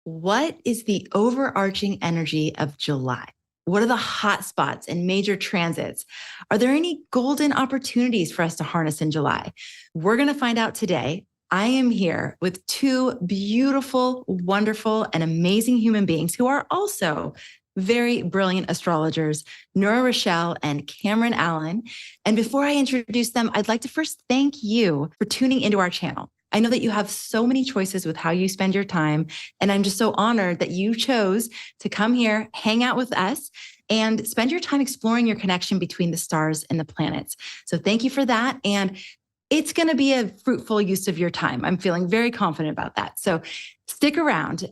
What is the overarching energy of July? What are the hot spots and major transits? Are there any golden opportunities for us to harness in July? We're going to find out today. I am here with two beautiful, wonderful, and amazing human beings who are also very brilliant astrologers, Nura Rachelle and Cameron Allen. And before I introduce them, I'd like to first thank you for tuning into our channel. I know that you have so many choices with how you spend your time, and I'm just so honored that you chose to come here, hang out with us, and spend your time exploring your connection between the stars and the planets. So thank you for that. And it's going to be a fruitful use of your time. I'm feeling very confident about that. So stick around.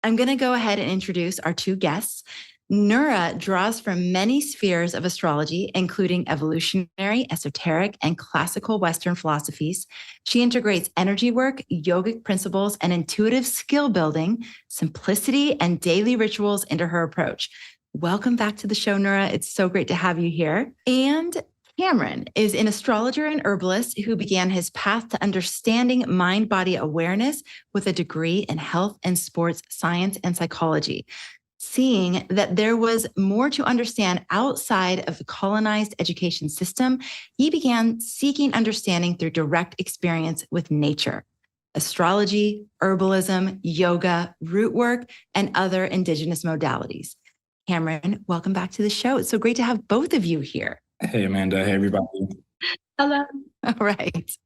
I'm going to go ahead and introduce our two guests. Nura draws from many spheres of astrology, including evolutionary, esoteric, and classical Western philosophies. She integrates energy work, yogic principles, and intuitive skill building, simplicity, and daily rituals into her approach. Welcome back to the show, Nura. It's so great to have you here. And Cameron is an astrologer and herbalist who began his path to understanding mind-body awareness with a degree in health and sports science and psychology. Seeing that there was more to understand outside of the colonized education system, he began seeking understanding through direct experience with nature, astrology, herbalism, yoga, root work, and other indigenous modalities. Cameron, welcome back to the show. It's so great to have both of you here. Hey, Amanda. Hey, everybody. Hello. All right.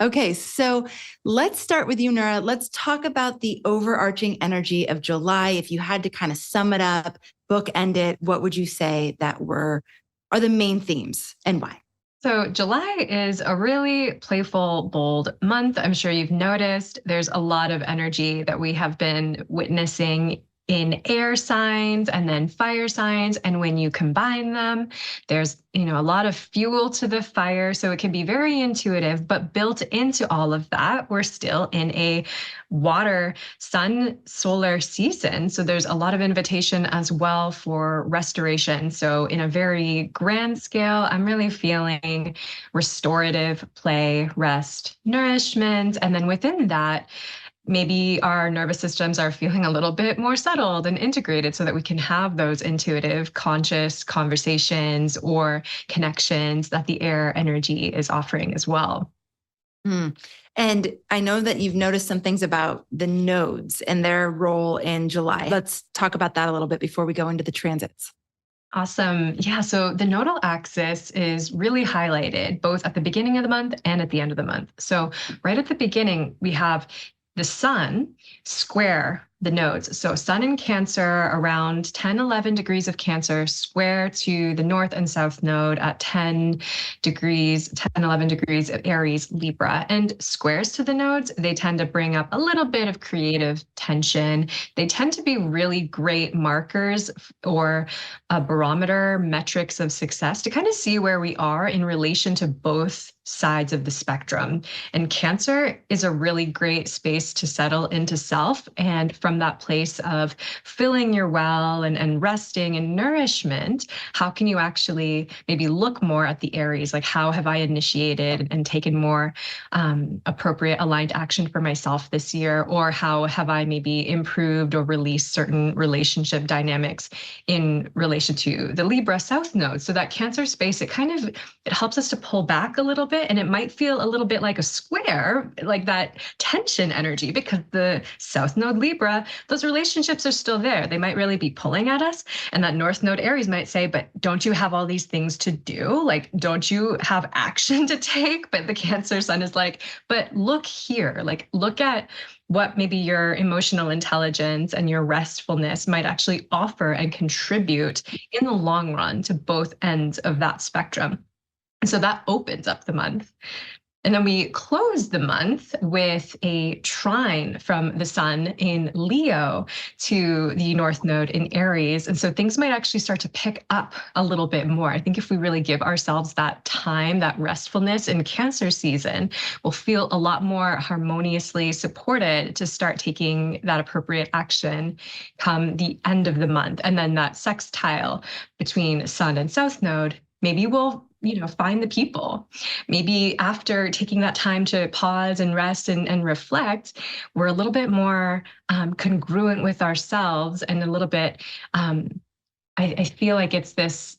Okay, so let's start with you, Nura. Let's talk about the overarching energy of July. If you had to kind of sum it up, bookend it, what would you say that are the main themes and why? So July is a really playful, bold month. I'm sure you've noticed there's a lot of energy that we have been witnessing in air signs and then fire signs. And when you combine them, there's, a lot of fuel to the fire. So it can be very intuitive, but built into all of that, we're still in a water, sun, solar season. So there's a lot of invitation as well for restoration. So in a very grand scale, I'm really feeling restorative play, rest, nourishment. And then within that, maybe our nervous systems are feeling a little bit more settled and integrated so that we can have those intuitive, conscious conversations or connections that the air energy is offering as well. And I know that you've noticed some things about the nodes and their role in July. Let's talk about that a little bit before we go into the transits. Awesome. Yeah, so the nodal axis is really highlighted both at the beginning of the month and at the end of the month. So right at the beginning, we have the sun square the nodes. So sun in Cancer around 10, 11 degrees of Cancer, square to the north and south node at 10, 11 degrees of Aries, Libra. And squares to the nodes, they tend to bring up a little bit of creative tension. They tend to be really great markers or a barometer, metrics of success to kind of see where we are in relation to both sides of the spectrum. And Cancer is a really great space to settle into self. And from that place of filling your well and resting and nourishment, how can you actually maybe look more at the Aries? Like, how have I initiated and taken more appropriate aligned action for myself this year? Or how have I maybe improved or released certain relationship dynamics in relation to the Libra South node? So that Cancer space, it helps us to pull back a little bit, and it might feel a little bit like a square, like that tension energy, because the South node Libra, those relationships are still there. They might really be pulling at us. And that North node Aries might say, but don't you have all these things to do? Like, don't you have action to take? But the Cancer sun is like, but look here, like, look at what maybe your emotional intelligence and your restfulness might actually offer and contribute in the long run to both ends of that spectrum. And so that opens up the month. And then we close the month with a trine from the sun in Leo to the North Node in Aries. And so things might actually start to pick up a little bit more. I think if we really give ourselves that time, that restfulness in Cancer season, we'll feel a lot more harmoniously supported to start taking that appropriate action come the end of the month. And then that sextile between Sun and South Node, maybe we'll find the people. Maybe after taking that time to pause and rest and reflect, we're a little bit more congruent with ourselves and a little bit, I feel like it's this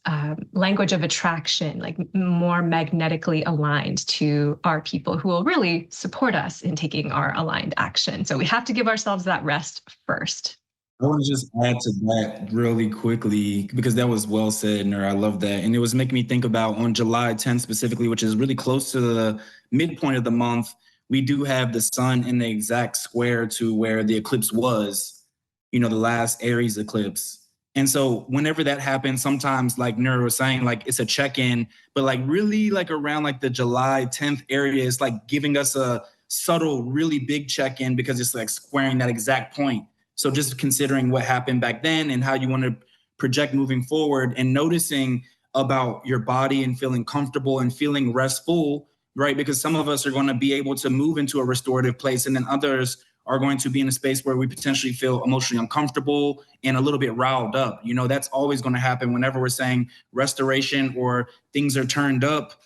language of attraction, like more magnetically aligned to our people who will really support us in taking our aligned action. So we have to give ourselves that rest first. I want to just add to that really quickly because that was well said, Nur. I love that. And it was making me think about on July 10th specifically, which is really close to the midpoint of the month, we do have the sun in the exact square to where the eclipse was, the last Aries eclipse. And so whenever that happens, sometimes like Nur was saying, like it's a check-in, but like really like around like the July 10th area is like giving us a subtle, really big check-in because it's like squaring that exact point. So just considering what happened back then and how you want to project moving forward and noticing about your body and feeling comfortable and feeling restful, right? Because some of us are going to be able to move into a restorative place and then others are going to be in a space where we potentially feel emotionally uncomfortable and a little bit riled up. That's always going to happen whenever we're saying restoration or things are turned up.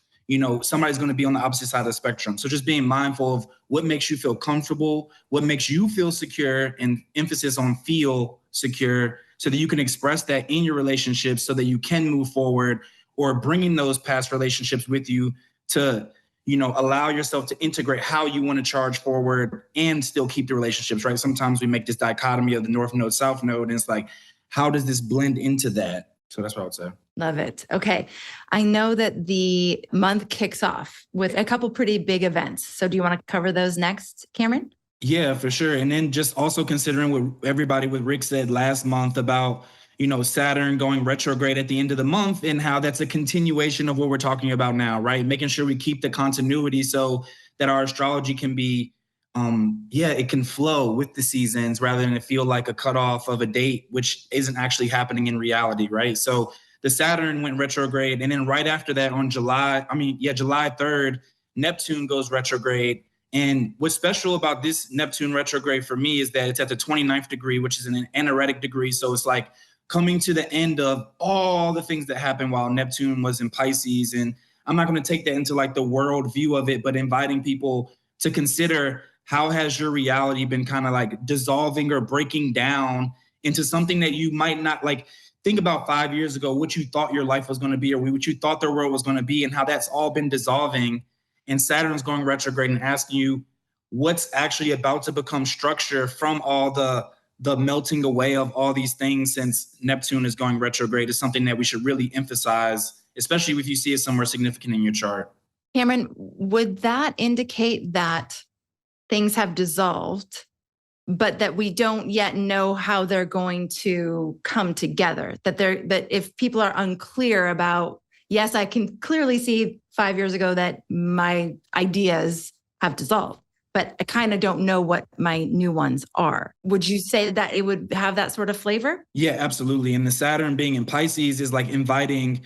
Somebody's going to be on the opposite side of the spectrum. So just being mindful of what makes you feel comfortable, what makes you feel secure, and emphasis on feel secure so that you can express that in your relationships so that you can move forward, or bringing those past relationships with you to, allow yourself to integrate how you want to charge forward and still keep the relationships, right? Sometimes we make this dichotomy of the North Node, South Node, and it's like, how does this blend into that? So that's what I would say. Love it. Okay. I know that the month kicks off with a couple pretty big events. So do you want to cover those next, Cameron? Yeah, for sure. And then just also considering what Rick said last month about, Saturn going retrograde at the end of the month and how that's a continuation of what we're talking about now, right? Making sure we keep the continuity so that our astrology can be, it can flow with the seasons rather than it feel like a cutoff of a date, which isn't actually happening in reality, right? So the Saturn went retrograde. And then right after that on July 3rd, Neptune goes retrograde. And what's special about this Neptune retrograde for me is that it's at the 29th degree, which is an anaretic degree. So it's like coming to the end of all the things that happened while Neptune was in Pisces. And I'm not going to take that into like the world view of it, but inviting people to consider how has your reality been kind of like dissolving or breaking down into something that you might not like. Think about 5 years ago, what you thought your life was going to be or what you thought the world was going to be and how that's all been dissolving. And Saturn's going retrograde and asking you what's actually about to become structure from all the melting away of all these things since Neptune is going retrograde is something that we should really emphasize, especially if you see it somewhere significant in your chart. Cameron, would that indicate that things have dissolved, but that we don't yet know how they're going to come together? That if people are unclear about, yes, I can clearly see 5 years ago that my ideas have dissolved, but I kind of don't know what my new ones are. Would you say that it would have that sort of flavor? Yeah, absolutely. And the Saturn being in Pisces is like inviting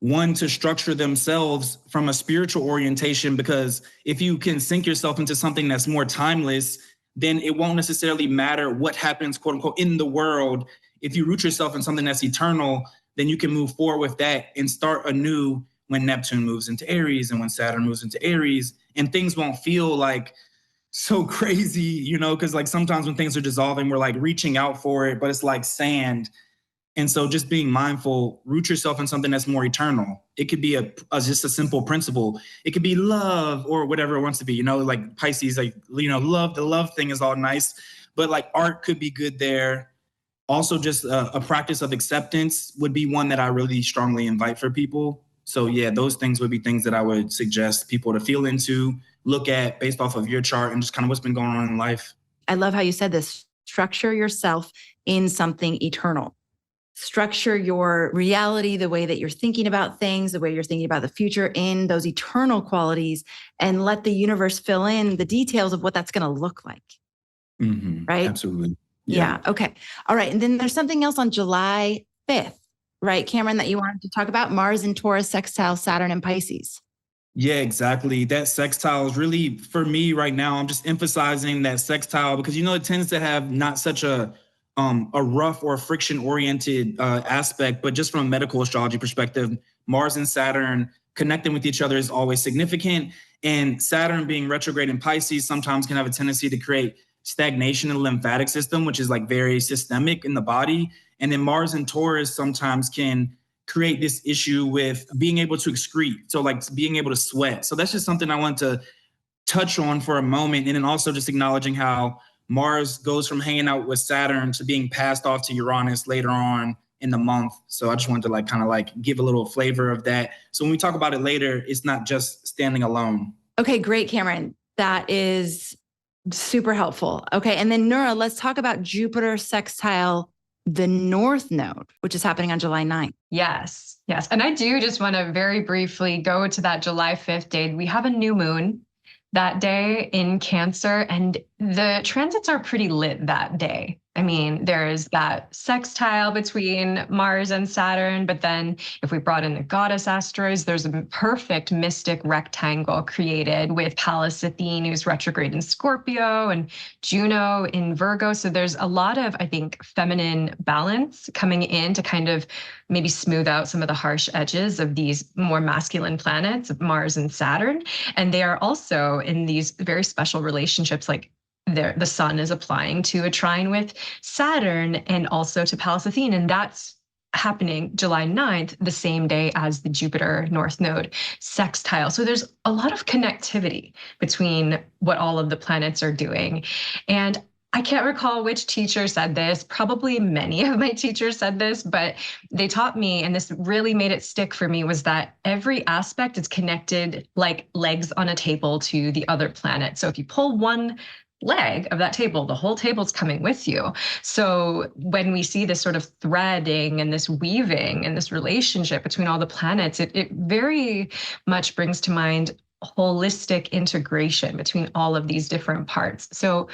one to structure themselves from a spiritual orientation, because if you can sink yourself into something that's more timeless, then it won't necessarily matter what happens, quote unquote, in the world. If you root yourself in something that's eternal, then you can move forward with that and start anew when Neptune moves into Aries and when Saturn moves into Aries, and things won't feel like so crazy, because like sometimes when things are dissolving, we're like reaching out for it, but it's like sand. And so just being mindful, root yourself in something that's more eternal. It could be just a simple principle. It could be love or whatever it wants to be, like Pisces, like, love, the love thing is all nice, but like art could be good there. Also just a practice of acceptance would be one that I really strongly invite for people. So yeah, those things would be things that I would suggest people to feel into, look at based off of your chart and just kind of what's been going on in life. I love how you said this, structure yourself in something eternal. Structure your reality, the way that you're thinking about things, the way you're thinking about the future in those eternal qualities, and let the universe fill in the details of what that's going to look like. Mm-hmm. Right? Absolutely. Yeah. Okay. All right. And then there's something else on July 5th, right, Cameron, that you wanted to talk about? Mars in Taurus, sextile Saturn and Pisces. Yeah, exactly. That sextile is really, for me right now, I'm just emphasizing that sextile because, it tends to have not such a rough or friction oriented aspect, but just from a medical astrology perspective, Mars and Saturn connecting with each other is always significant. And Saturn being retrograde in Pisces sometimes can have a tendency to create stagnation in the lymphatic system, which is like very systemic in the body. And then Mars and Taurus sometimes can create this issue with being able to excrete. So like being able to sweat. So that's just something I want to touch on for a moment. And then also just acknowledging how Mars goes from hanging out with Saturn to being passed off to Uranus later on in the month. So I just wanted to like kind of like give a little flavor of that. So when we talk about it later, it's not just standing alone. Okay, great, Cameron. That is super helpful. Okay, and then Nura, let's talk about Jupiter sextile the North Node, which is happening on July 9th. Yes. And I do just want to very briefly go to that July 5th date. We have a new moon that day in Cancer, and the transits are pretty lit that day. I mean, there's that sextile between Mars and Saturn, but then if we brought in the goddess asteroids, there's a perfect mystic rectangle created with Pallas Athene, who's retrograde in Scorpio, and Juno in Virgo. So there's a lot of, I think, feminine balance coming in to kind of maybe smooth out some of the harsh edges of these more masculine planets, Mars and Saturn. And they are also in these very special relationships, like the sun is applying to a trine with Saturn and also to Pallas Athene. And that's happening July 9th, the same day as the Jupiter North Node sextile. So there's a lot of connectivity between what all of the planets are doing. And I can't recall which teacher said this. Probably many of my teachers said this, but they taught me, and this really made it stick for me, was that every aspect is connected like legs on a table to the other planet. So if you pull one leg of that table, the whole table's coming with you. So when we see this sort of threading and this weaving and this relationship between all the planets, it very much brings to mind holistic integration between all of these different parts. So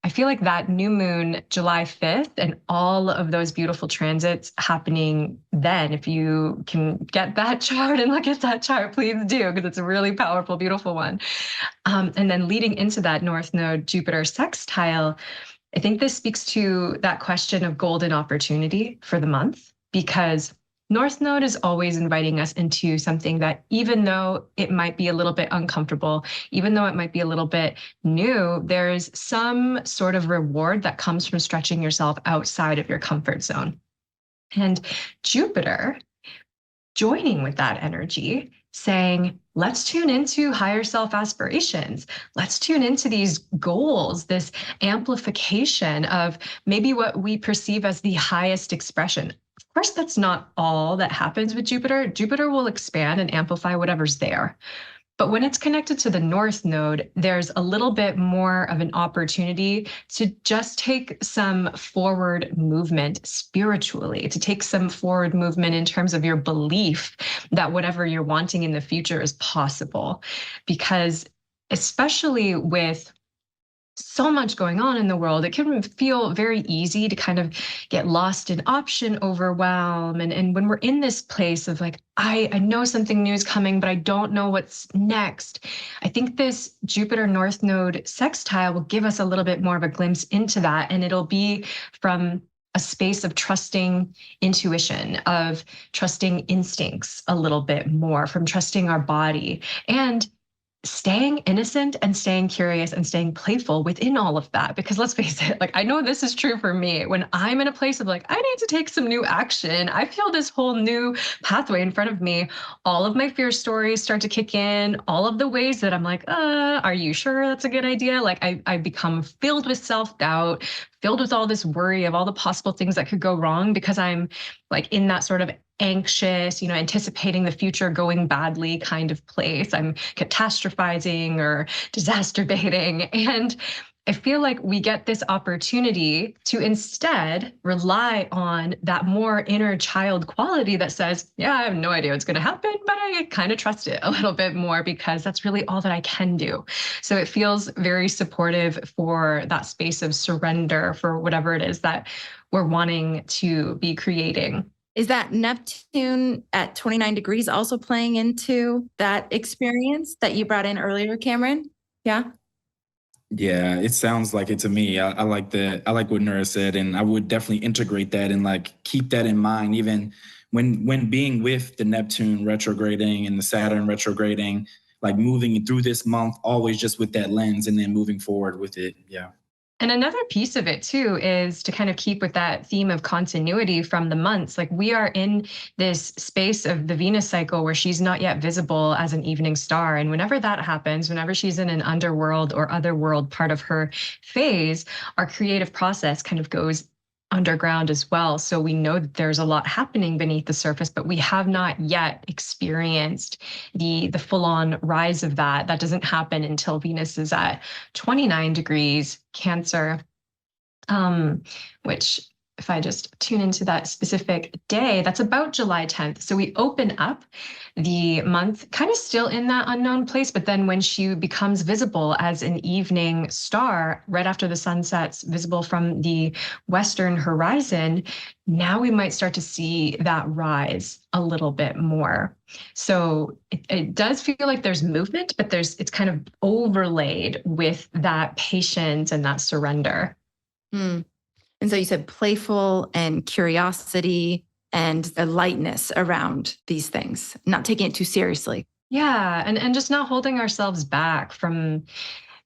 I feel like that new moon, July 5th, and all of those beautiful transits happening then, if you can get that chart and look at that chart, please do, because it's a really powerful, beautiful one. And then leading into that North Node Jupiter sextile, I think this speaks to that question of golden opportunity for the month, because North Node is always inviting us into something that, even though it might be a little bit uncomfortable, even though it might be a little bit new, there's some sort of reward that comes from stretching yourself outside of your comfort zone. And Jupiter joining with that energy, saying, let's tune into higher self aspirations. Let's tune into these goals, this amplification of maybe what we perceive as the highest expression. Of course, that's not all that happens with Jupiter. Jupiter will expand and amplify whatever's there. But when it's connected to the North Node, there's a little bit more of an opportunity to just take some forward movement spiritually, to take some forward movement in terms of your belief that whatever you're wanting in the future is possible. Because especially with so much going on in the world, it can feel very easy to kind of get lost in option overwhelm. And when we're in this place of like, I know something new is coming, but I don't know what's next, I think this Jupiter North Node sextile will give us a little bit more of a glimpse into that. And it'll be from a space of trusting intuition, of trusting instincts a little bit more, from trusting our body, and staying innocent and staying curious and staying playful within all of that. Because let's face it, like, I know this is true for me. When I'm in a place of like, I need to take some new action, I feel this whole new pathway in front of me, all of my fear stories start to kick in, all of the ways that I'm like, are you sure that's a good idea? Like I become filled with self-doubt, filled with all this worry of all the possible things that could go wrong, because I'm like in that sort of anxious, anticipating the future going badly kind of place. I'm catastrophizing or disaster baiting. And I feel like we get this opportunity to instead rely on that more inner child quality that says, yeah, I have no idea what's going to happen, but I kind of trust it a little bit more because that's really all that I can do. So it feels very supportive for that space of surrender for whatever it is that we're wanting to be creating. Is that Neptune at 29 degrees also playing into that experience that you brought in earlier, Cameron? Yeah. Yeah, it sounds like it to me. I like that. I like what Nura said, and I would definitely integrate that and like keep that in mind, even when being with the Neptune retrograding and the Saturn retrograding, like moving through this month, always just with that lens and then moving forward with it. Yeah. And another piece of it too is to kind of keep with that theme of continuity from the months. Like we are in this space of the Venus cycle where she's not yet visible as an evening star. And whenever that happens, whenever she's in an underworld or otherworld part of her phase, our creative process kind of goes underground as well. So we know that there's a lot happening beneath the surface, but we have not yet experienced the full-on rise of that. That doesn't happen until Venus is at 29 degrees Cancer, which if I just tune into that specific day, that's about July 10th. So we open up the month kind of still in that unknown place, but then when she becomes visible as an evening star right after the sun sets, visible from the western horizon, now we might start to see that rise a little bit more. So it does feel like there's movement, but it's kind of overlaid with that patience and that surrender. And so you said playful and curiosity and a lightness around these things, not taking it too seriously. Yeah. And just not holding ourselves back from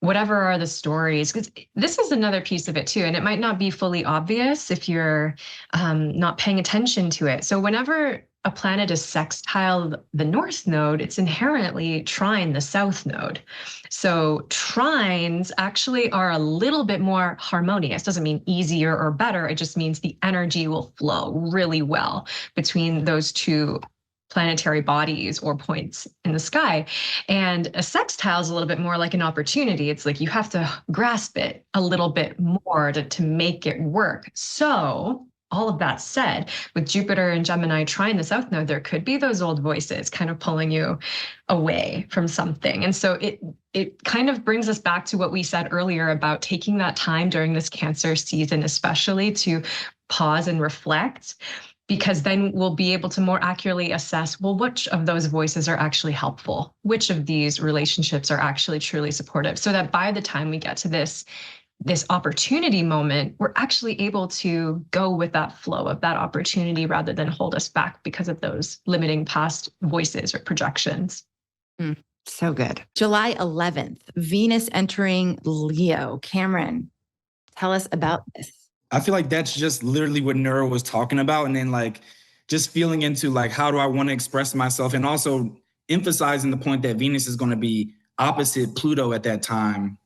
whatever are the stories, because this is another piece of it too. And it might not be fully obvious if you're not paying attention to it. So whenever a planet is sextile the north node, it's inherently trine the south node. So trines actually are a little bit more harmonious. Doesn't mean easier or better. It just means the energy will flow really well between those two planetary bodies or points in the sky. And a sextile is a little bit more like an opportunity. It's like you have to grasp it a little bit more to make it work. So all of that said, with Jupiter and Gemini trine the south node, there could be those old voices kind of pulling you away from something. And so it kind of brings us back to what we said earlier about taking that time during this Cancer season, especially to pause and reflect, because then we'll be able to more accurately assess, well, which of those voices are actually helpful? Which of these relationships are actually truly supportive? So that by the time we get to this opportunity moment, we're actually able to go with that flow of that opportunity rather than hold us back because of those limiting past voices or projections. So good. July 11th, Venus entering Leo. Cameron, tell us about this. I feel like that's just literally what Nura was talking about. And then like just feeling into like, how do I want to express myself? And also emphasizing the point that Venus is going to be opposite Pluto at that time.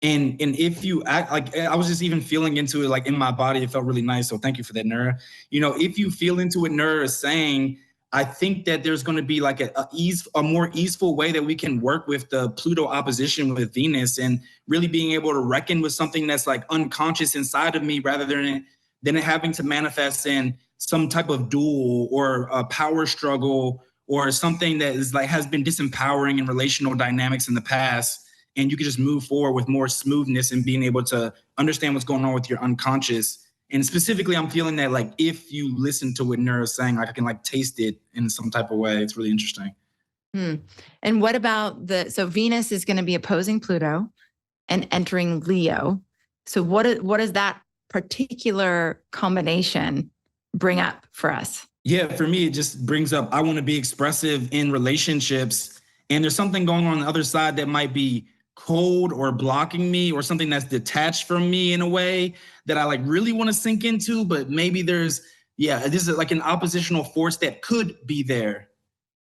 And if you act like, I was just even feeling into it, like in my body, it felt really nice. So thank you for that, Nura. You know, if you feel into what Nura is saying, I think that there's going to be like a more easeful way that we can work with the Pluto opposition with Venus and really being able to reckon with something that's like unconscious inside of me rather than it having to manifest in some type of duel or a power struggle or something that is like has been disempowering in relational dynamics in the past. And you can just move forward with more smoothness and being able to understand what's going on with your unconscious. And specifically, I'm feeling that like if you listen to what Nura's saying, like I can like taste it in some type of way. It's really interesting. And what about so Venus is going to be opposing Pluto and entering Leo. So what does that particular combination bring up for us? Yeah, for me, it just brings up, I want to be expressive in relationships. And there's something going on the other side that might be cold or blocking me or something that's detached from me in a way that I like really want to sink into, but maybe this is like an oppositional force that could be there.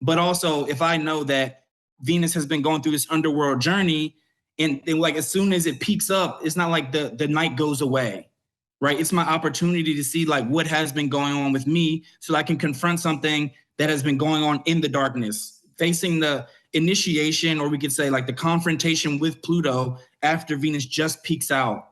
But also if I know that Venus has been going through this underworld journey and like as soon as it peaks up, it's not like the night goes away, right? It's my opportunity to see like what has been going on with me so I can confront something that has been going on in the darkness, facing the initiation, or we could say like the confrontation with Pluto after Venus just peaks out.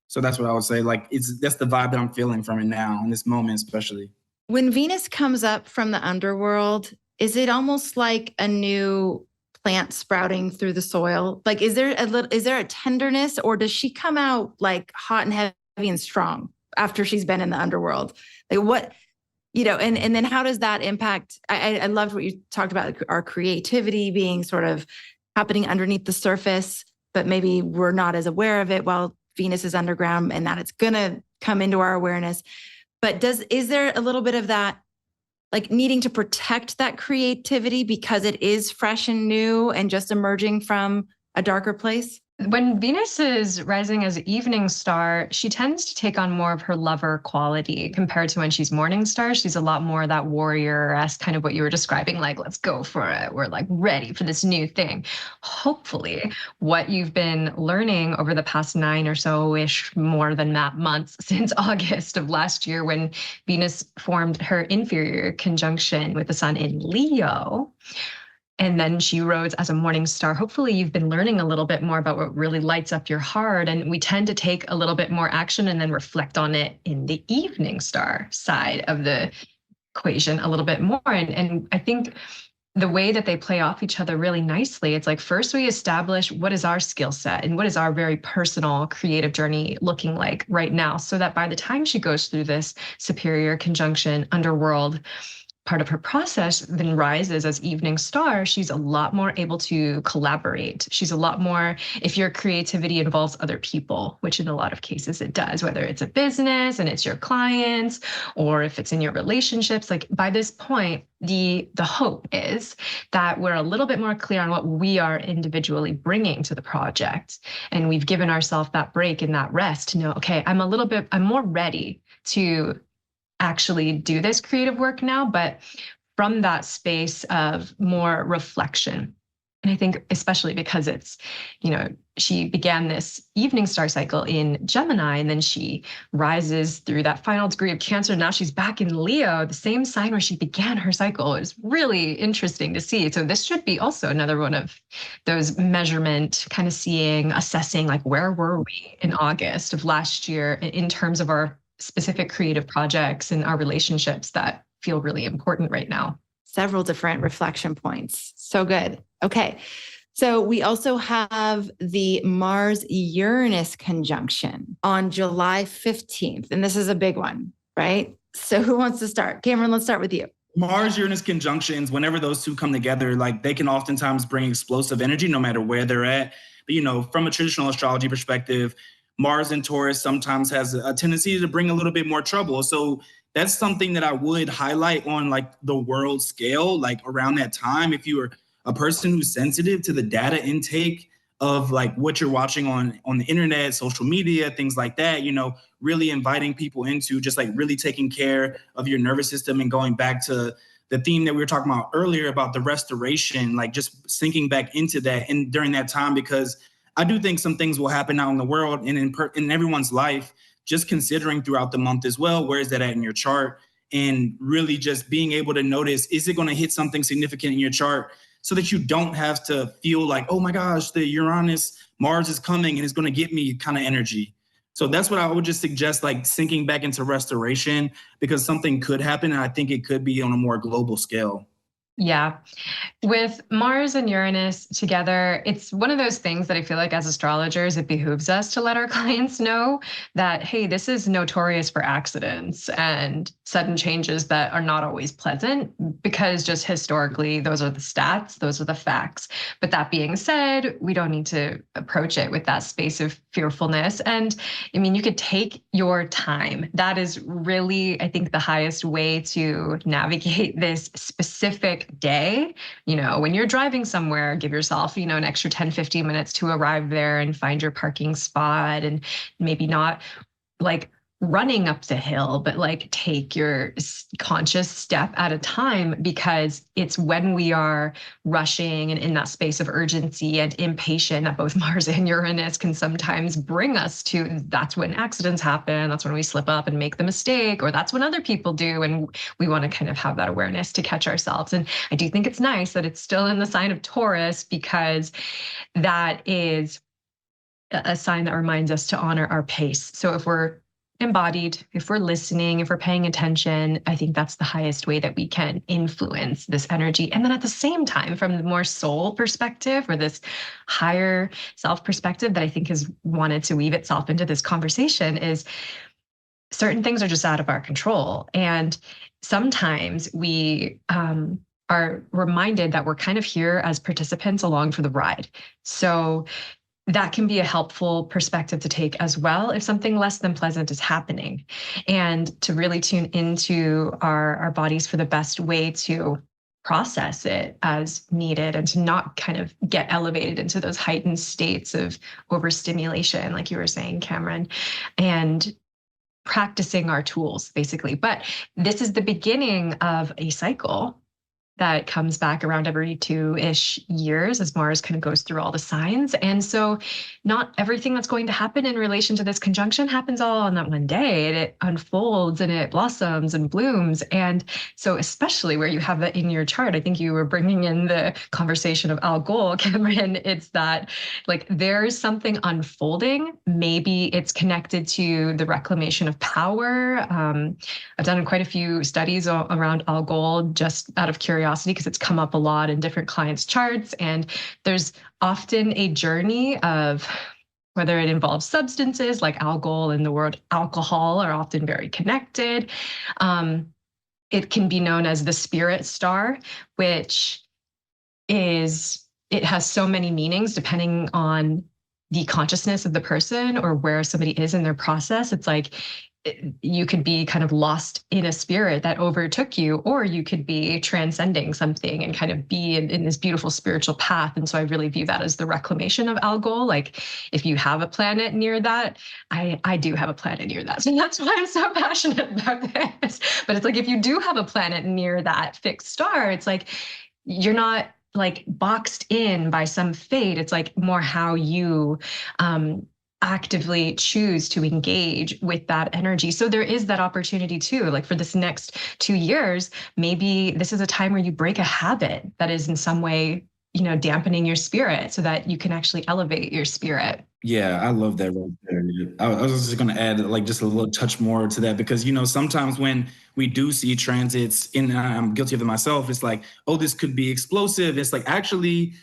So that's what I would say. Like that's the vibe that I'm feeling from it now in this moment, especially. When Venus comes up from the underworld, is it almost like a new plant sprouting through the soil? Like, is there a tenderness, or does she come out like hot and heavy and strong after she's been in the underworld? Like what? And then how does that impact? I loved what you talked about, our creativity being sort of happening underneath the surface, but maybe we're not as aware of it while Venus is underground, and that it's going to come into our awareness. But is there a little bit of that like needing to protect that creativity because it is fresh and new and just emerging from a darker place? When Venus is rising as an evening star, she tends to take on more of her lover quality compared to when she's morning star. She's a lot more that warrior-esque, kind of what you were describing, like, let's go for it. We're like ready for this new thing. Hopefully, what you've been learning over the past 9 or so-ish, more than that, months since August of last year, when Venus formed her inferior conjunction with the sun in Leo, and then she rose as a morning star. Hopefully you've been learning a little bit more about what really lights up your heart. And we tend to take a little bit more action and then reflect on it in the evening star side of the equation a little bit more. And I think the way that they play off each other really nicely, it's like, first we establish what is our skill set and what is our very personal creative journey looking like right now, so that by the time she goes through this superior conjunction underworld part of her process, then rises as evening star, she's a lot more able to collaborate. She's a lot more, if your creativity involves other people, which in a lot of cases it does, whether it's a business and it's your clients, or if it's in your relationships, like by this point, the hope is that we're a little bit more clear on what we are individually bringing to the project. And we've given ourselves that break and that rest to know, okay, I'm more ready to actually do this creative work now, but from that space of more reflection. And I think especially because it's, she began this evening star cycle in Gemini, and then she rises through that final degree of Cancer. Now she's back in Leo, the same sign where she began her cycle. It's really interesting to see. So this should be also another one of those measurement, kind of seeing, assessing, like, where were we in August of last year in terms of our specific creative projects and our relationships that feel really important right now. Several different reflection points. So good. Okay. So we also have the Mars-Uranus conjunction on July 15th. And this is a big one, right? So who wants to start? Cameron, let's start with you. Mars-Uranus conjunctions, whenever those two come together, like, they can oftentimes bring explosive energy no matter where they're at. But, from a traditional astrology perspective, Mars in Taurus sometimes has a tendency to bring a little bit more trouble. So that's something that I would highlight on, like, the world scale, like around that time. If you are a person who's sensitive to the data intake of, like, what you're watching on the internet, social media, things like that, really inviting people into just, like, really taking care of your nervous system and going back to the theme that we were talking about earlier about the restoration, like just sinking back into that and during that time, because I do think some things will happen out in the world and in everyone's life, just considering throughout the month as well, where is that at in your chart? And really just being able to notice, is it going to hit something significant in your chart so that you don't have to feel like, oh my gosh, the Uranus, Mars is coming and it's going to get me kind of energy. So that's what I would just suggest, like sinking back into restoration, because something could happen. And I think it could be on a more global scale. Yeah. With Mars and Uranus together, it's one of those things that I feel like as astrologers, it behooves us to let our clients know that, hey, this is notorious for accidents and sudden changes that are not always pleasant, because just historically, those are the stats, those are the facts. But that being said, we don't need to approach it with that space of fearfulness. And I mean, you could take your time. That is really, I think, the highest way to navigate this specific day. When you're driving somewhere, give yourself, an extra 10, 15 minutes to arrive there and find your parking spot, and maybe not like running up the hill, but like take your conscious step at a time, because it's when we are rushing and in that space of urgency and impatient that both Mars and Uranus can sometimes bring us to. That's when accidents happen. That's when we slip up and make the mistake, or that's when other people do. And we want to kind of have that awareness to catch ourselves. And I do think it's nice that it's still in the sign of Taurus, because that is a sign that reminds us to honor our pace. So if we're embodied, if we're listening, if we're paying attention, I think that's the highest way that we can influence this energy. And then at the same time, from the more soul perspective, or this higher self perspective that I think has wanted to weave itself into this conversation, is certain things are just out of our control. And sometimes we are reminded that we're kind of here as participants along for the ride. So that can be a helpful perspective to take as well if something less than pleasant is happening, and to really tune into our bodies for the best way to process it as needed, and to not kind of get elevated into those heightened states of overstimulation, like you were saying, Cameron, and practicing our tools basically. But this is the beginning of a cycle that comes back around every 2-ish years as Mars kind of goes through all the signs. And so not everything that's going to happen in relation to this conjunction happens all on that one day. It unfolds and it blossoms and blooms. And so especially where you have that in your chart, I think you were bringing in the conversation of Algol, Cameron. It's that like there's something unfolding. Maybe it's connected to the reclamation of power. I've done quite a few studies around Algol just out of curiosity, because it's come up a lot in different clients' charts. And there's often a journey of whether it involves substances like Algol and the word alcohol are often very connected. It can be known as the spirit star, which it has so many meanings depending on the consciousness of the person or where somebody is in their process. It's like you could be kind of lost in a spirit that overtook you, or you could be transcending something and kind of be in this beautiful spiritual path. And so I really view that as the reclamation of Algol. Like if you have a planet near that, I do have a planet near that. So that's why I'm so passionate about this. But it's like, if you do have a planet near that fixed star, it's like, you're not like boxed in by some fate. It's like more how you, actively choose to engage with that energy. So there is that opportunity too, like for this next 2 years, maybe this is a time where you break a habit that is in some way, dampening your spirit so that you can actually elevate your spirit. Yeah, I love that right there. I was just going to add like just a little touch more to that, because, sometimes when we do see transits, and I'm guilty of it myself, it's like, oh, this could be explosive. It's like, actually,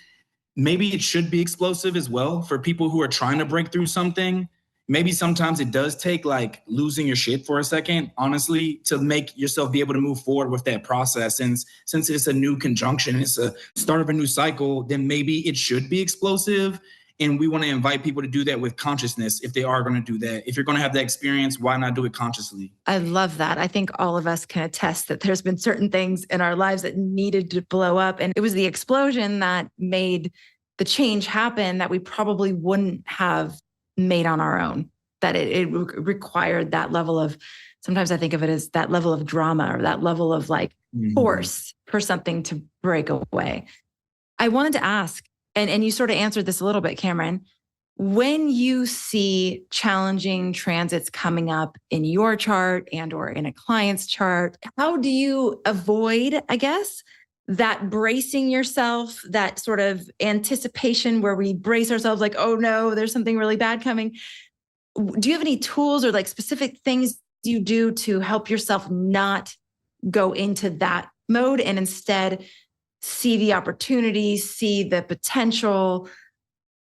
maybe it should be explosive as well for people who are trying to break through something. Maybe sometimes it does take like losing your shit for a second, honestly, to make yourself be able to move forward with that process. And since it's a new conjunction, it's a start of a new cycle, then maybe it should be explosive. And we want to invite people to do that with consciousness if they are going to do that. If you're going to have that experience, why not do it consciously? I love that. I think all of us can attest that there's been certain things in our lives that needed to blow up. And it was the explosion that made the change happen that we probably wouldn't have made on our own. That it required that level of, sometimes I think of it as that level of drama or that level of like force for something to break away. I wanted to ask, and you sort of answered this a little bit, Cameron, when you see challenging transits coming up in your chart and or in a client's chart, how do you avoid, I guess, that bracing yourself, that sort of anticipation where we brace ourselves like, oh no, there's something really bad coming? Do you have any tools or like specific things you do to help yourself not go into that mode and instead see the opportunities, see the potential,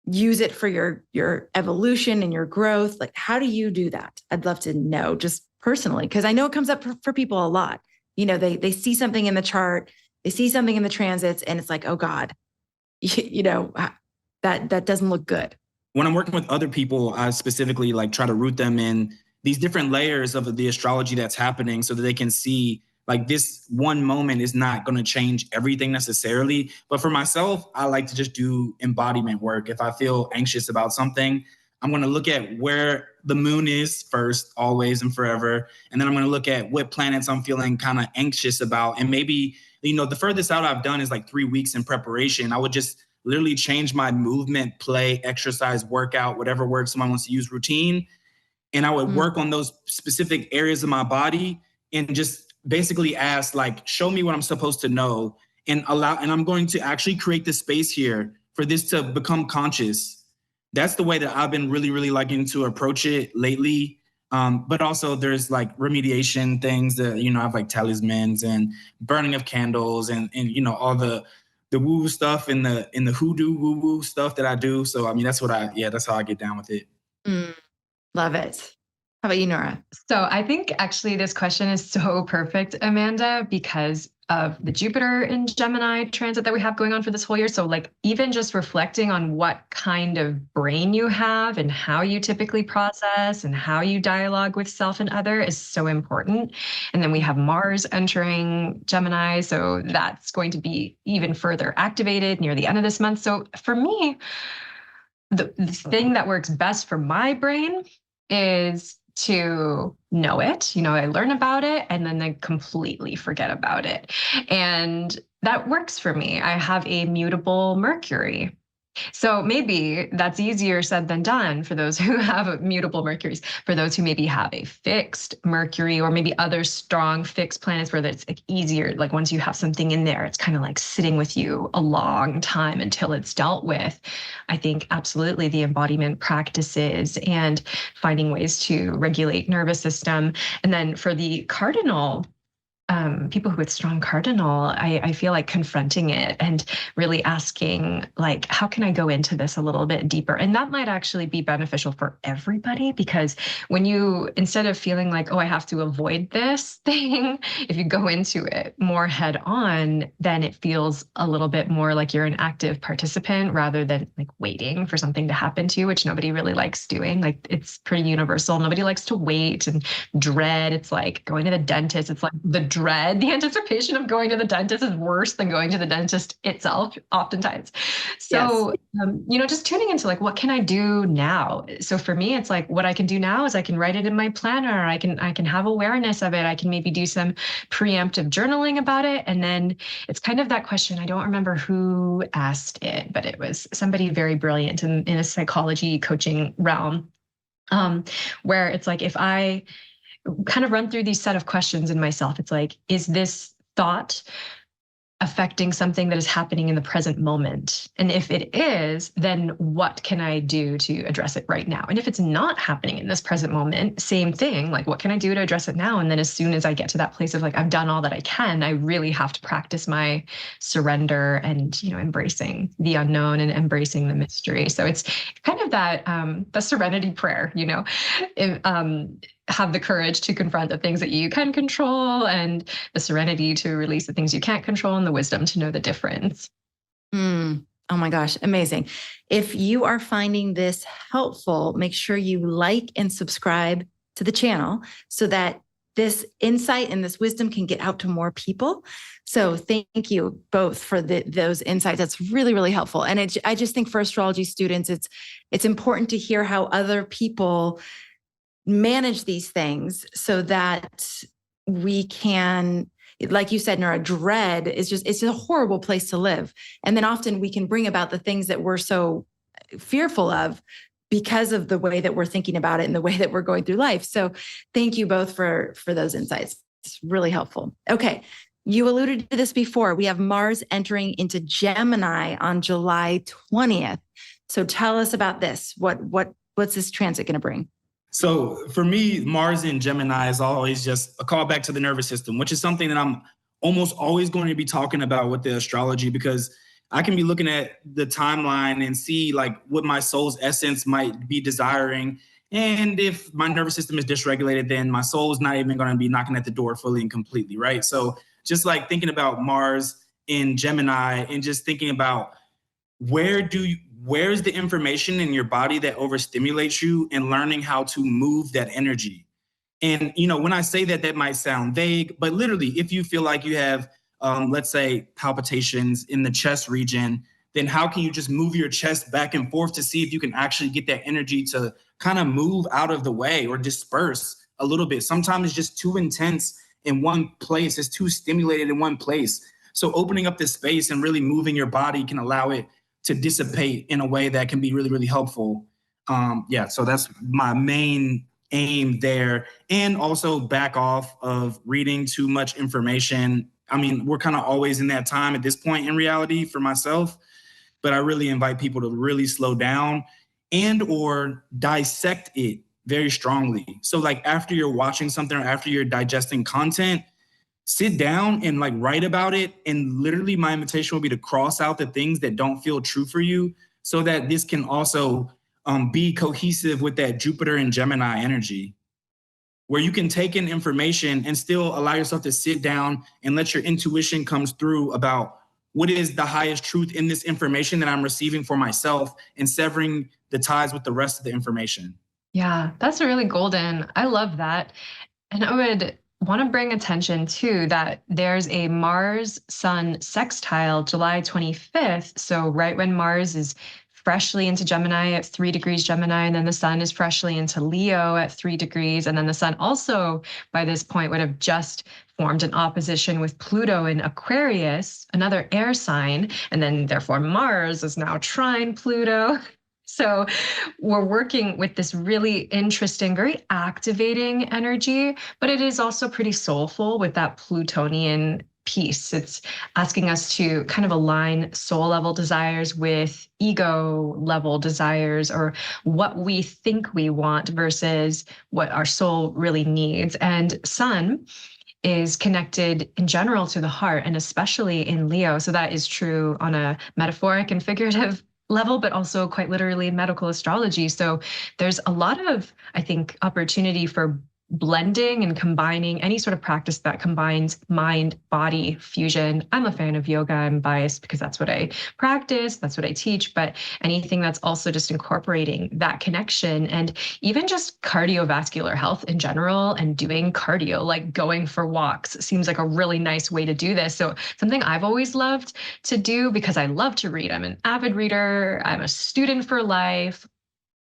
use it for your evolution and your growth? Like, how do you do that? I'd love to know just personally, because I know it comes up for people a lot. They see something in the chart, they see something in the transits, and it's like, oh God, that doesn't look good. When I'm working with other people, I specifically like try to root them in these different layers of the astrology that's happening so that they can see like this one moment is not going to change everything necessarily. But for myself, I like to just do embodiment work. If I feel anxious about something, I'm going to look at where the moon is first, always and forever. And then I'm going to look at what planets I'm feeling kind of anxious about. And maybe, the furthest out I've done is like 3 weeks in preparation. I would just literally change my movement, play, exercise, workout, whatever word someone wants to use, routine. And I would work on those specific areas of my body and just basically ask, like, show me what I'm supposed to know, and I'm going to actually create the space here for this to become conscious. That's the way that I've been really, really liking to approach it lately. But also there's like remediation things that, I have like talismans and burning of candles and all the woo stuff and the hoodoo woo stuff that I do. So, that's how I get down with it. Love it. How about you, Nora? So I think actually this question is so perfect, Amanda, because of the Jupiter in Gemini transit that we have going on for this whole year. So like even just reflecting on what kind of brain you have and how you typically process and how you dialogue with self and other is so important. And then we have Mars entering Gemini. So that's going to be even further activated near the end of this month. So for me, the thing that works best for my brain is to know it. I learn about it and then I completely forget about it. And that works for me. I have a mutable Mercury. So maybe that's easier said than done for those who have mutable Mercuries. For those who maybe have a fixed Mercury or maybe other strong fixed planets where it's like easier, like once you have something in there, it's kind of like sitting with you a long time until it's dealt with. I think absolutely the embodiment practices and finding ways to regulate nervous system. And then for the cardinal, people with strong cardinal, I feel like confronting it and really asking, like, how can I go into this a little bit deeper? And that might actually be beneficial for everybody, because when you, instead of feeling like, oh, I have to avoid this thing, if you go into it more head on, then it feels a little bit more like you're an active participant rather than like waiting for something to happen to you, which nobody really likes doing. Like it's pretty universal. Nobody likes to wait and dread. It's like going to the dentist. It's like the dread, the anticipation of going to the dentist is worse than going to the dentist itself, oftentimes. So, yes. Just tuning into like, what can I do now? So for me, it's like, what I can do now is I can write it in my planner. I can have awareness of it. I can maybe do some preemptive journaling about it. And then it's kind of that question. I don't remember who asked it, but it was somebody very brilliant in a psychology coaching realm, where it's like, if I kind of run through these set of questions in myself, it's like, is this thought affecting something that is happening in the present moment? And if it is, then what can I do to address it right now? And if it's not happening in this present moment, same thing, like what can I do to address it now? And then as soon as I get to that place of like, I've done all that I can, I really have to practice my surrender and, embracing the unknown and embracing the mystery. So it's kind of that, the serenity prayer, have the courage to confront the things that you can control and the serenity to release the things you can't control and the wisdom to know the difference. Oh my gosh, amazing. If you are finding this helpful, make sure you like and subscribe to the channel so that this insight and this wisdom can get out to more people. So thank you both for those insights. That's really, really helpful. And I just think for astrology students, it's important to hear how other people manage these things so that we can, like you said, Nura, dread is it's a horrible place to live. And then often we can bring about the things that we're so fearful of because of the way that we're thinking about it and the way that we're going through life. So thank you both for those insights. It's really helpful. Okay. You alluded to this before. We have Mars entering into Gemini on July 20th. So tell us about this. What's this transit going to bring? So for me, Mars in Gemini is always just a callback to the nervous system, which is something that I'm almost always going to be talking about with the astrology, because I can be looking at the timeline and see like what my soul's essence might be desiring. And if my nervous system is dysregulated, then my soul is not even going to be knocking at the door fully and completely, right? So just like thinking about Mars in Gemini and just thinking about where's the information in your body that overstimulates you, and learning how to move that energy. And, when I say that, that might sound vague, but literally, if you feel like you have, let's say, palpitations in the chest region, then how can you just move your chest back and forth to see if you can actually get that energy to kind of move out of the way or disperse a little bit? Sometimes it's just too intense in one place. It's too stimulated in one place. So opening up this space and really moving your body can allow it to dissipate in a way that can be really, really helpful. So that's my main aim there. And also back off of reading too much information. I mean, we're kind of always in that time at this point in reality for myself, but I really invite people to really slow down and or dissect it very strongly. So like after you're watching something or after you're digesting content, sit down and like write about it. And literally my invitation will be to cross out the things that don't feel true for you so that this can also be cohesive with that Jupiter and Gemini energy. where you can take in information and still allow yourself to sit down and let your intuition comes through about what is the highest truth in this information that I'm receiving for myself, and severing the ties with the rest of the information. Yeah, that's really golden. I love that. And I would want to bring attention to that there's a Mars Sun sextile July 25th. So right when Mars is freshly into Gemini at 3 degrees Gemini, and then the Sun is freshly into Leo at 3 degrees. And then the Sun also by this point would have just formed an opposition with Pluto in Aquarius, another air sign. And then therefore Mars is now trine Pluto. So we're working with this really interesting, very activating energy, but it is also pretty soulful with that Plutonian piece. It's asking us to kind of align soul level desires with ego level desires, or what we think we want versus what our soul really needs. And Sun is connected in general to the heart, and especially in Leo. So that is true on a metaphoric and figurative level, but also quite literally in medical astrology. So there's a lot of, I think, opportunity for blending and combining any sort of practice that combines mind-body fusion. I'm a fan of yoga. I'm biased because that's what I practice, that's what I teach, but anything that's also just incorporating that connection, and even just cardiovascular health in general, and doing cardio, like going for walks, seems like a really nice way to do this. So something I've always loved to do because I love to read. I'm an avid reader. I'm a student for life.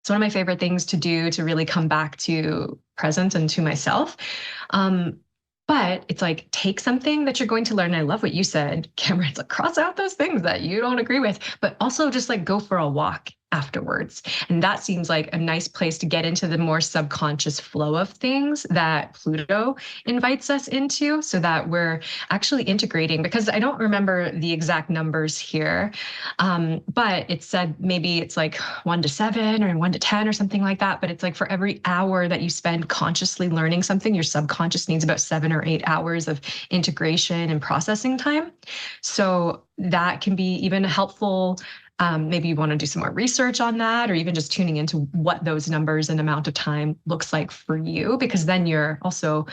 It's one of my favorite things to do to really come back to present and to myself. But it's like, take something that you're going to learn. I love what you said, Cameron. It's like, cross out those things that you don't agree with, but also just like go for a walk afterwards. And that seems like a nice place to get into the more subconscious flow of things that Pluto invites us into, so that we're actually integrating, because I don't remember the exact numbers here, but it said maybe it's like 1 to 7 or 1 to 10 or something like that. But it's like for every hour that you spend consciously learning something, your subconscious needs about 7 or 8 hours of integration and processing time. So that can be even helpful. Maybe you want to do some more research on that, or even just tuning into what those numbers and amount of time looks like for you, because then you're also,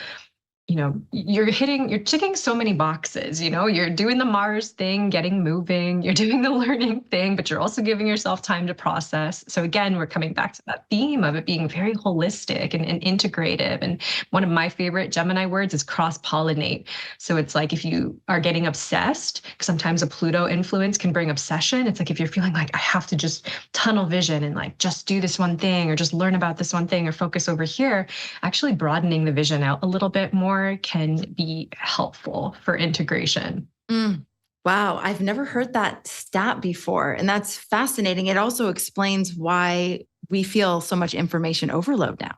you're ticking so many boxes. You're doing the Mars thing, getting moving, you're doing the learning thing, but you're also giving yourself time to process. So again, we're coming back to that theme of it being very holistic and integrative. And one of my favorite Gemini words is cross-pollinate. So it's like, if you are getting obsessed, sometimes a Pluto influence can bring obsession. It's like, if you're feeling like I have to just tunnel vision and like just do this one thing, or just learn about this one thing, or focus over here, actually broadening the vision out a little bit more can be helpful for integration. Wow, I've never heard that stat before. And that's fascinating. It also explains why we feel so much information overload now,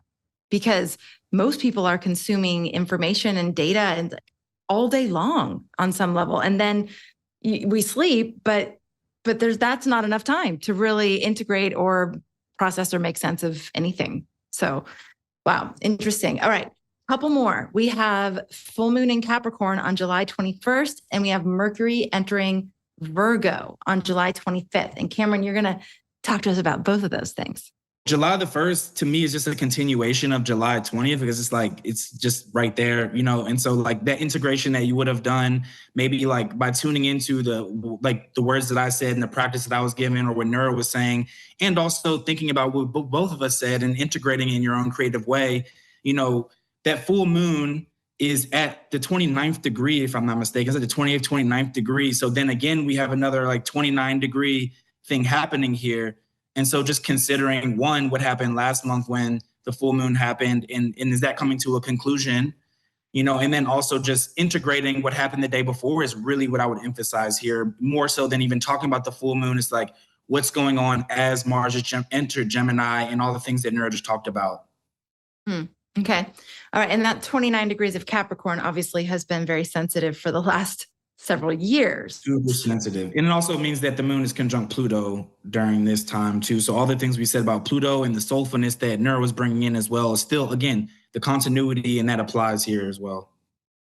because most people are consuming information and data and all day long on some level. And then we sleep, but that's not enough time to really integrate or process or make sense of anything. So, wow, interesting. All right. Couple more. We have full moon in Capricorn on July 21st, and we have Mercury entering Virgo on July 25th. And Cameron, you're going to talk to us about both of those things. July the 1st to me is just a continuation of July 20th, because it's like, it's just right there, and so like that integration that you would have done maybe like by tuning into the words that I said and the practice that I was given, or what Nura was saying, and also thinking about what both of us said and integrating in your own creative way. That full moon is at the 29th degree, if I'm not mistaken. It's at the 28th, 29th degree. So then again, we have another like 29 degree thing happening here. And so just considering, one, what happened last month when the full moon happened, and is that coming to a conclusion? And then also just integrating what happened the day before is really what I would emphasize here, more so than even talking about the full moon. It's like, what's going on as Mars has entered Gemini, and all the things that Nura just talked about. Okay. All right. And that 29 degrees of Capricorn obviously has been very sensitive for the last several years. Super sensitive. And it also means that the moon is conjunct Pluto during this time too. So all the things we said about Pluto and the soulfulness that Nura was bringing in as well is still, again, the continuity, and that applies here as well.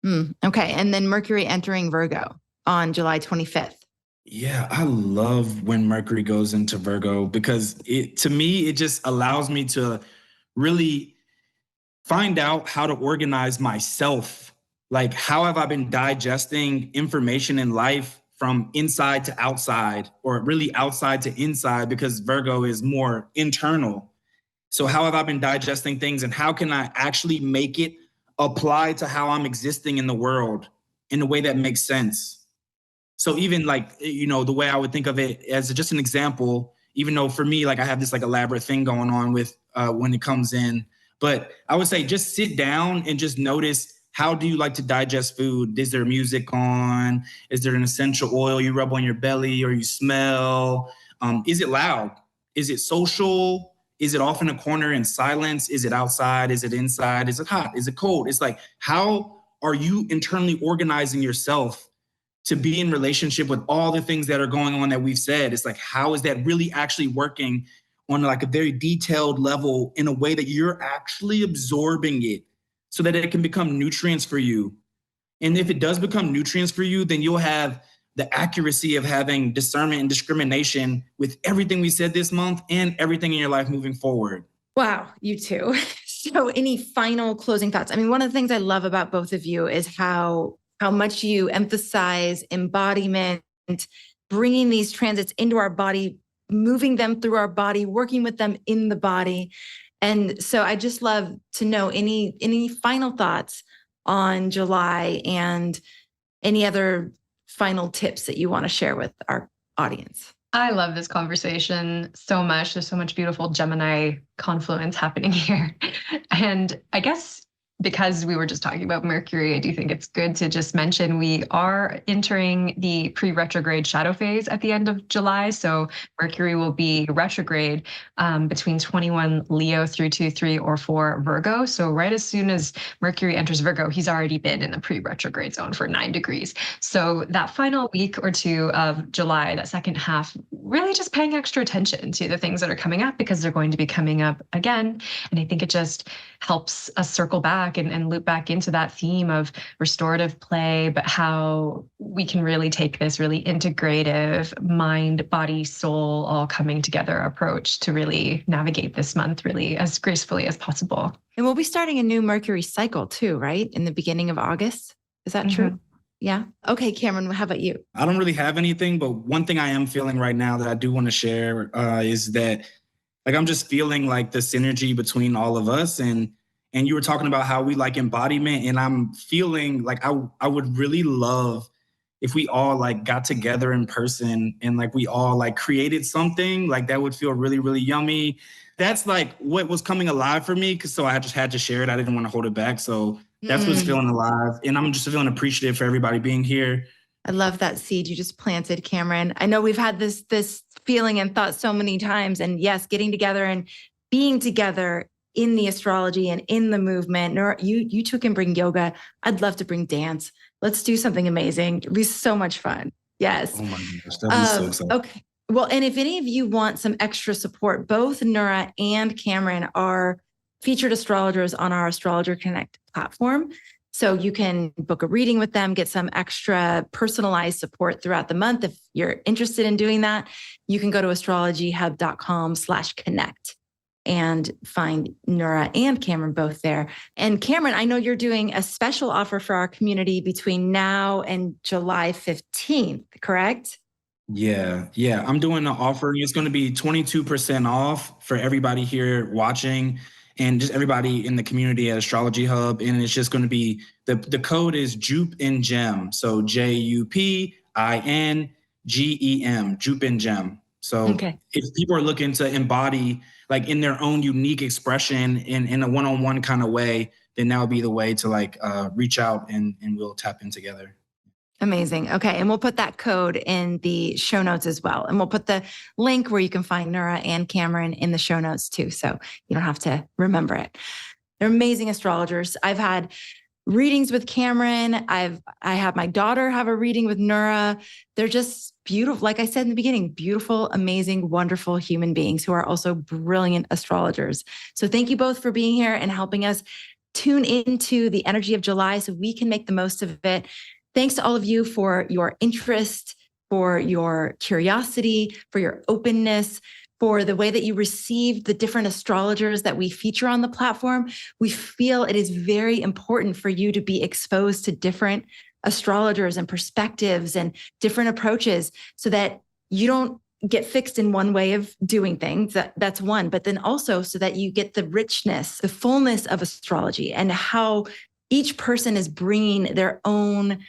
Okay. And then Mercury entering Virgo on July 25th. Yeah, I love when Mercury goes into Virgo, because to me, it just allows me to really find out how to organize myself. Like, how have I been digesting information in life from inside to outside, or really outside to inside, because Virgo is more internal. So how have I been digesting things, and how can I actually make it apply to how I'm existing in the world in a way that makes sense? So even like, the way I would think of it as just an example, even though for me, like I have this like elaborate thing going on with when it comes in, but I would say just sit down and just notice, how do you like to digest food? Is there music on? Is there an essential oil you rub on your belly or you smell? Is it loud? Is it social? Is it off in a corner in silence? Is it outside? Is it inside? Is it hot? Is it cold? It's like, how are you internally organizing yourself to be in relationship with all the things that are going on that we've said? It's like, how is that really actually working on like a very detailed level in a way that you're actually absorbing it so that it can become nutrients for you? And if it does become nutrients for you, then you'll have the accuracy of having discernment and discrimination with everything we said this month and everything in your life moving forward. Wow, you too. So any final closing thoughts? I mean, one of the things I love about both of you is how much you emphasize embodiment, bringing these transits into our body, moving them through our body, working with them in the body. And so I just love to know any final thoughts on July and any other final tips that you want to share with our audience. I love this conversation so much. There's so much beautiful Gemini confluence happening here. And I guess because we were just talking about Mercury, I do think it's good to just mention we are entering the pre-retrograde shadow phase at the end of July. So Mercury will be retrograde between 21 Leo through to 3 or 4 Virgo. So right as soon as Mercury enters Virgo, he's already been in the pre-retrograde zone for 9 degrees. So that final week or two of July, that second half, really just paying extra attention to the things that are coming up, because they're going to be coming up again. And I think it just helps us circle back and loop back into that theme of restorative play, but how we can really take this really integrative mind, body, soul, all coming together approach to really navigate this month really as gracefully as possible. And we'll be starting a new Mercury cycle too, right? In the beginning of August. Is that true? Yeah. Okay, Cameron, how about you? I don't really have anything, but one thing I am feeling right now that I do want to share is that, like, I'm just feeling like the synergy between all of us, and you were talking about how we like embodiment, and I'm feeling like I would really love if we all like got together in person and like we all like created something like that. Would feel really, really yummy. That's like what was coming alive for me. So I just had to share it. I didn't want to hold it back. So that's what's feeling alive. And I'm just feeling appreciative for everybody being here. I love that seed you just planted, Cameron. I know we've had this feeling and thought so many times. And yes, getting together and being together in the astrology and in the movement. Nura, you two can bring yoga. I'd love to bring dance. Let's do something amazing. It'll be so much fun. Yes. Oh my gosh, that'd be so exciting. Okay. Well, and if any of you want some extra support, both Nura and Cameron are featured astrologers on our Astrologer Connect platform. So you can book a reading with them, get some extra personalized support throughout the month. If you're interested in doing that, you can go to astrologyhub.com/connect and find Nura and Cameron both there. And Cameron, I know you're doing a special offer for our community between now and July 15th, correct? Yeah. I'm doing an offer. It's going to be 22% off for everybody here watching and just everybody in the community at Astrology Hub. And it's just going to be, the code is Jupe and Gem. So JUPINGEM, Jupe and Gem. So if people are looking to embody like in their own unique expression in a one-on-one kind of way, then that would be the way to like reach out and we'll tap in together. Amazing. Okay. And we'll put that code in the show notes as well. And we'll put the link where you can find Nura and Cameron in the show notes too. So you don't have to remember it. They're amazing astrologers. I've had readings with Cameron. I had my daughter have a reading with Nura. They're just beautiful. Like I said in the beginning, beautiful, amazing, wonderful human beings who are also brilliant astrologers. So thank you both for being here and helping us tune into the energy of July so we can make the most of it. Thanks to all of you for your interest, for your curiosity, for your openness, for the way that you received the different astrologers that we feature on the platform. We feel it is very important for you to be exposed to different astrologers and perspectives and different approaches so that you don't get fixed in one way of doing things. That's one, but then also so that you get the richness, the fullness of astrology and how each person is bringing their own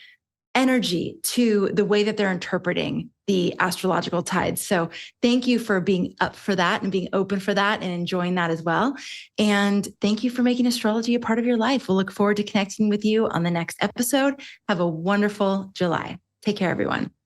energy to the way that they're interpreting the astrological tides. So thank you for being up for that and being open for that and enjoying that as well. And thank you for making astrology a part of your life. We'll look forward to connecting with you on the next episode. Have a wonderful July. Take care, everyone.